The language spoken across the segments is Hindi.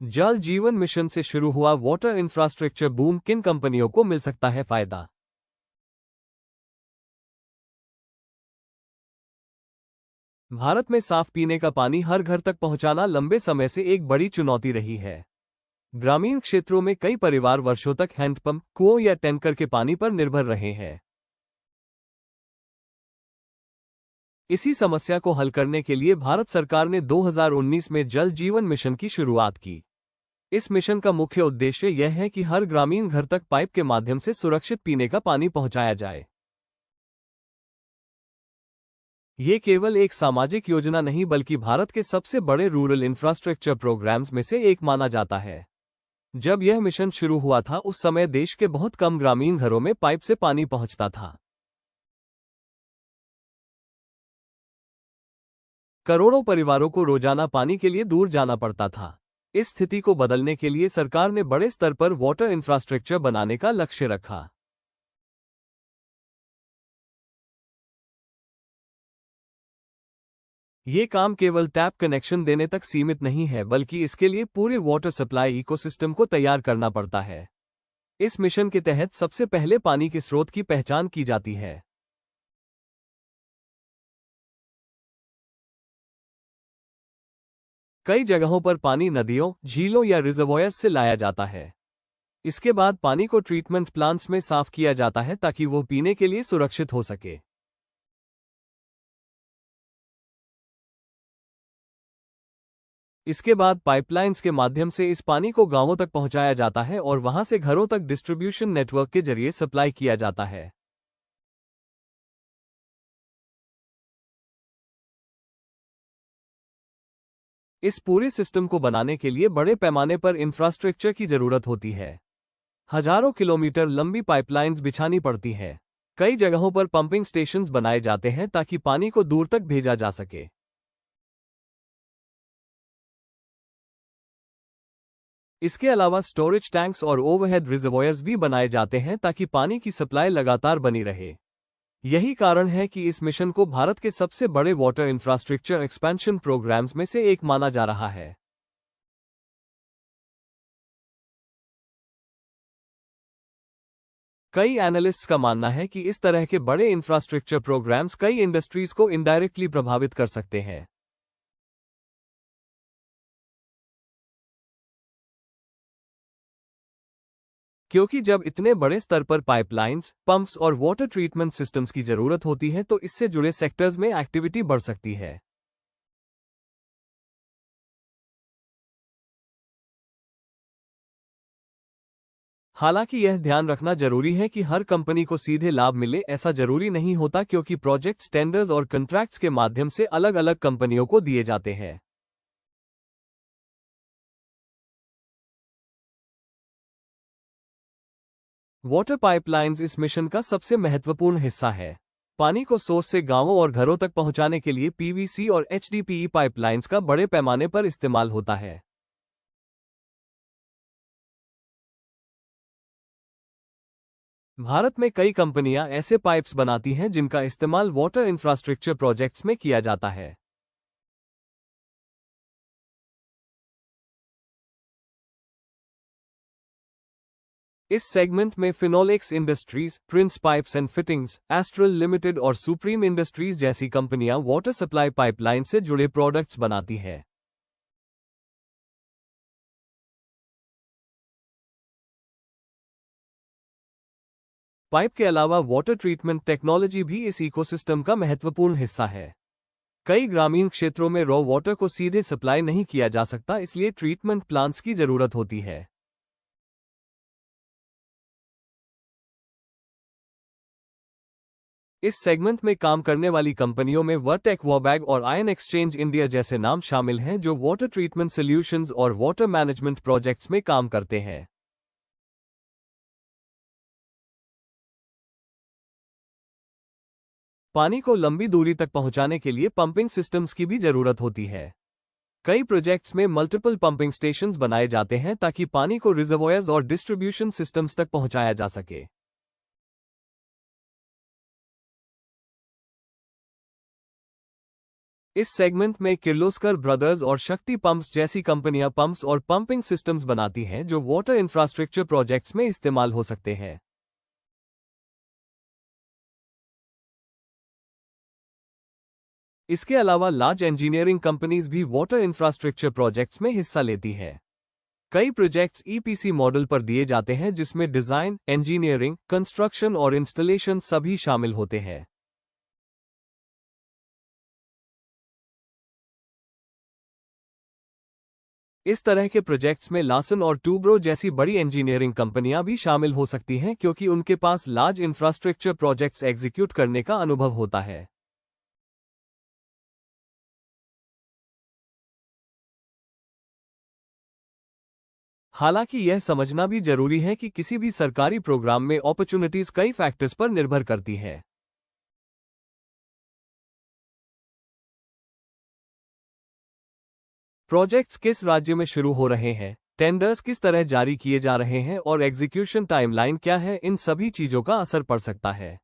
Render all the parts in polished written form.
जल जीवन मिशन से शुरू हुआ वाटर इंफ्रास्ट्रक्चर बूम, किन कंपनियों को मिल सकता है फायदा? भारत में साफ पीने का पानी हर घर तक पहुंचाना लंबे समय से एक बड़ी चुनौती रही है। ग्रामीण क्षेत्रों में कई परिवार वर्षों तक हैंडपंप, कुओं या टैंकर के पानी पर निर्भर रहे हैं। इसी समस्या को हल करने के लिए भारत सरकार ने 2019 में जल जीवन मिशन की शुरुआत की। इस मिशन का मुख्य उद्देश्य यह है कि हर ग्रामीण घर तक पाइप के माध्यम से सुरक्षित पीने का पानी पहुंचाया जाए। ये केवल एक सामाजिक योजना नहीं बल्कि भारत के सबसे बड़े रूरल इंफ्रास्ट्रक्चर प्रोग्राम्स में से एक माना जाता है। जब यह मिशन शुरू हुआ था उस समय देश के बहुत कम ग्रामीण घरों में पाइप से पानी पहुंचता था। करोड़ों परिवारों को रोजाना पानी के लिए दूर जाना पड़ता था। इस स्थिति को बदलने के लिए सरकार ने बड़े स्तर पर वाटर इंफ्रास्ट्रक्चर बनाने का लक्ष्य रखा। ये काम केवल टैप कनेक्शन देने तक सीमित नहीं है बल्कि इसके लिए पूरे वाटर सप्लाई इकोसिस्टम को तैयार करना पड़ता है। इस मिशन के तहत सबसे पहले पानी के स्रोत की पहचान की जाती है। कई जगहों पर पानी नदियों, झीलों या रिजर्वॉयर्स से लाया जाता है। इसके बाद पानी को ट्रीटमेंट प्लांट्स में साफ किया जाता है ताकि वो पीने के लिए सुरक्षित हो सके। इसके बाद पाइपलाइंस के माध्यम से इस पानी को गांवों तक पहुंचाया जाता है और वहां से घरों तक डिस्ट्रीब्यूशन नेटवर्क के जरिए सप्लाई किया जाता है। इस पूरे सिस्टम को बनाने के लिए बड़े पैमाने पर इंफ्रास्ट्रक्चर की जरूरत होती है। हजारों किलोमीटर लंबी पाइपलाइंस बिछानी पड़ती है। कई जगहों पर पंपिंग स्टेशंस बनाए जाते हैं ताकि पानी को दूर तक भेजा जा सके। इसके अलावा स्टोरेज टैंक्स और ओवरहेड रिजर्वॉयर्स भी बनाए जाते हैं ताकि पानी की सप्लाई लगातार बनी रहे। यही कारण है कि इस मिशन को भारत के सबसे बड़े वाटर इंफ्रास्ट्रक्चर एक्सपेंशन प्रोग्राम्स में से एक माना जा रहा है। कई एनालिस्ट्स का मानना है कि इस तरह के बड़े इंफ्रास्ट्रक्चर प्रोग्राम्स कई इंडस्ट्रीज को इनडायरेक्टली प्रभावित कर सकते हैं। क्योंकि जब इतने बड़े स्तर पर पाइपलाइंस, पंप्स और वाटर ट्रीटमेंट सिस्टम्स की जरूरत होती है तो इससे जुड़े सेक्टर्स में एक्टिविटी बढ़ सकती है। हालांकि यह ध्यान रखना जरूरी है कि हर कंपनी को सीधे लाभ मिले ऐसा जरूरी नहीं होता, क्योंकि प्रोजेक्ट्स, टेंडर्स और कॉन्ट्रैक्ट्स के माध्यम से अलग अलग कंपनियों को दिए जाते हैं। वाटर पाइपलाइंस इस मिशन का सबसे महत्वपूर्ण हिस्सा है। पानी को सोर्स से गांवों और घरों तक पहुंचाने के लिए पीवीसी और एचडीपीई पाइपलाइंस का बड़े पैमाने पर इस्तेमाल होता है। भारत में कई कंपनियां ऐसे पाइप्स बनाती हैं जिनका इस्तेमाल वाटर इंफ्रास्ट्रक्चर प्रोजेक्ट्स में किया जाता है। इस सेगमेंट में Finolex industries, Prince pipes and fittings, astral limited और सुप्रीम इंडस्ट्रीज जैसी कंपनियां वाटर सप्लाई पाइपलाइन से जुड़े प्रोडक्ट्स बनाती हैं। पाइप के अलावा वाटर ट्रीटमेंट टेक्नोलॉजी भी इस इकोसिस्टम का महत्वपूर्ण हिस्सा है। कई ग्रामीण क्षेत्रों में रॉ वाटर को सीधे सप्लाई नहीं किया जा सकता, इसलिए ट्रीटमेंट प्लांट्स की जरूरत होती है। इस सेगमेंट में काम करने वाली कंपनियों में वर्टेक, वॉबैग और आयन एक्सचेंज इंडिया जैसे नाम शामिल हैं, जो वाटर ट्रीटमेंट सॉल्यूशंस और वाटर मैनेजमेंट प्रोजेक्ट्स में काम करते हैं। पानी को लंबी दूरी तक पहुंचाने के लिए पंपिंग सिस्टम्स की भी जरूरत होती है। कई प्रोजेक्ट्स में मल्टीपल पंपिंग स्टेशंस बनाए जाते हैं ताकि पानी को रिजर्वॉयर्स और डिस्ट्रीब्यूशन सिस्टम्स तक पहुंचाया जा सके। इस सेगमेंट में किर्लोस्कर ब्रदर्स और शक्ति पंप्स जैसी कंपनियां पंप्स और पंपिंग सिस्टम्स बनाती हैं जो वाटर इंफ्रास्ट्रक्चर प्रोजेक्ट्स में इस्तेमाल हो सकते हैं। इसके अलावा लार्ज इंजीनियरिंग कंपनीज भी वाटर इंफ्रास्ट्रक्चर प्रोजेक्ट्स में हिस्सा लेती हैं। कई प्रोजेक्ट्स ईपीसी मॉडल पर दिए जाते हैं जिसमें डिजाइन, इंजीनियरिंग, कंस्ट्रक्शन और इंस्टॉलेशन सभी शामिल होते हैं। इस तरह के प्रोजेक्ट्स में लार्सन और टूब्रो जैसी बड़ी इंजीनियरिंग कंपनियां भी शामिल हो सकती हैं क्योंकि उनके पास लार्ज इंफ्रास्ट्रक्चर प्रोजेक्ट्स एग्जीक्यूट करने का अनुभव होता है। हालांकि यह समझना भी जरूरी है कि किसी भी सरकारी प्रोग्राम में अपॉर्चुनिटीज कई फैक्टर्स पर निर्भर करती है। प्रोजेक्ट्स किस राज्य में शुरू हो रहे हैं, टेंडर्स किस तरह जारी किए जा रहे हैं और एग्जीक्यूशन टाइमलाइन क्या है, इन सभी चीजों का असर पड़ सकता है।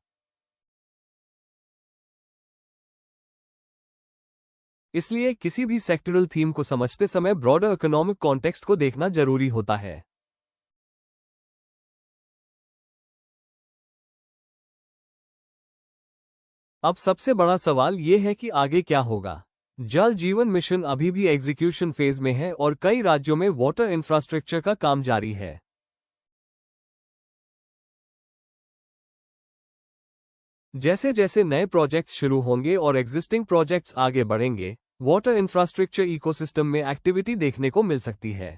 इसलिए किसी भी सेक्टरल थीम को समझते समय ब्रॉडर इकोनॉमिक कॉन्टेक्स्ट को देखना जरूरी होता है। अब सबसे बड़ा सवाल ये है कि आगे क्या होगा। जल जीवन मिशन अभी भी एग्जीक्यूशन फेज में है और कई राज्यों में वाटर इंफ्रास्ट्रक्चर का काम जारी है। जैसे जैसे नए प्रोजेक्ट्स शुरू होंगे और एग्जिस्टिंग प्रोजेक्ट्स आगे बढ़ेंगे, वाटर इंफ्रास्ट्रक्चर इकोसिस्टम में एक्टिविटी देखने को मिल सकती है।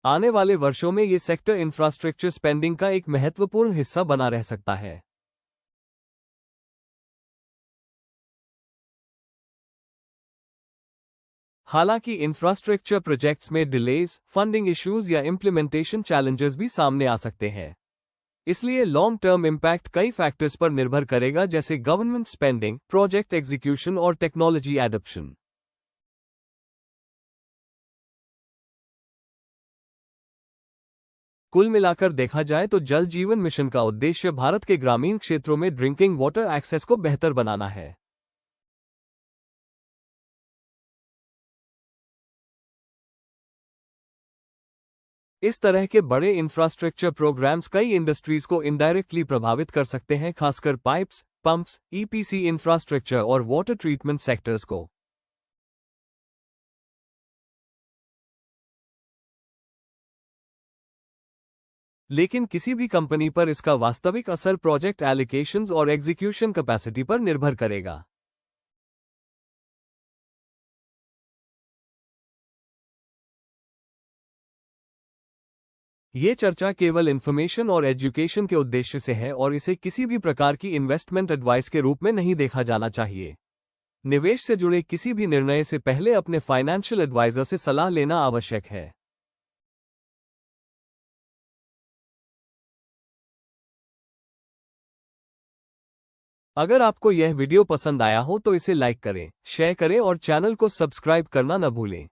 आने वाले वर्षों में ये सेक्टर इंफ्रास्ट्रक्चर स्पेंडिंग का एक महत्वपूर्ण हिस्सा बना रह सकता है। हालांकि इंफ्रास्ट्रक्चर प्रोजेक्ट्स में डिलेज, फंडिंग इश्यूज या इम्प्लीमेंटेशन चैलेंजेस भी सामने आ सकते हैं। इसलिए लॉन्ग टर्म इम्पैक्ट कई फैक्टर्स पर निर्भर करेगा जैसे गवर्नमेंट स्पेंडिंग, प्रोजेक्ट एग्जीक्यूशन और टेक्नोलॉजी एडॉप्शन। कुल मिलाकर देखा जाए तो जल जीवन मिशन का उद्देश्य भारत के ग्रामीण क्षेत्रों में ड्रिंकिंग वाटर एक्सेस को बेहतर बनाना है। इस तरह के बड़े इंफ्रास्ट्रक्चर प्रोग्राम्स कई इंडस्ट्रीज को इनडायरेक्टली प्रभावित कर सकते हैं, खासकर पाइप्स, पंप्स, ईपीसी इंफ्रास्ट्रक्चर और वाटर ट्रीटमेंट सेक्टर्स को। लेकिन किसी भी कंपनी पर इसका वास्तविक असर प्रोजेक्ट एलोकेशंस और एग्जीक्यूशन कैपेसिटी पर निर्भर करेगा। ये चर्चा केवल इन्फॉर्मेशन और एजुकेशन के उद्देश्य से है और इसे किसी भी प्रकार की इन्वेस्टमेंट एडवाइस के रूप में नहीं देखा जाना चाहिए। निवेश से जुड़े किसी भी निर्णय से पहले अपने फाइनेंशियल एडवाइजर से सलाह लेना आवश्यक है। अगर आपको यह वीडियो पसंद आया हो तो इसे लाइक करें, शेयर करें और चैनल को सब्सक्राइब करना न भूलें।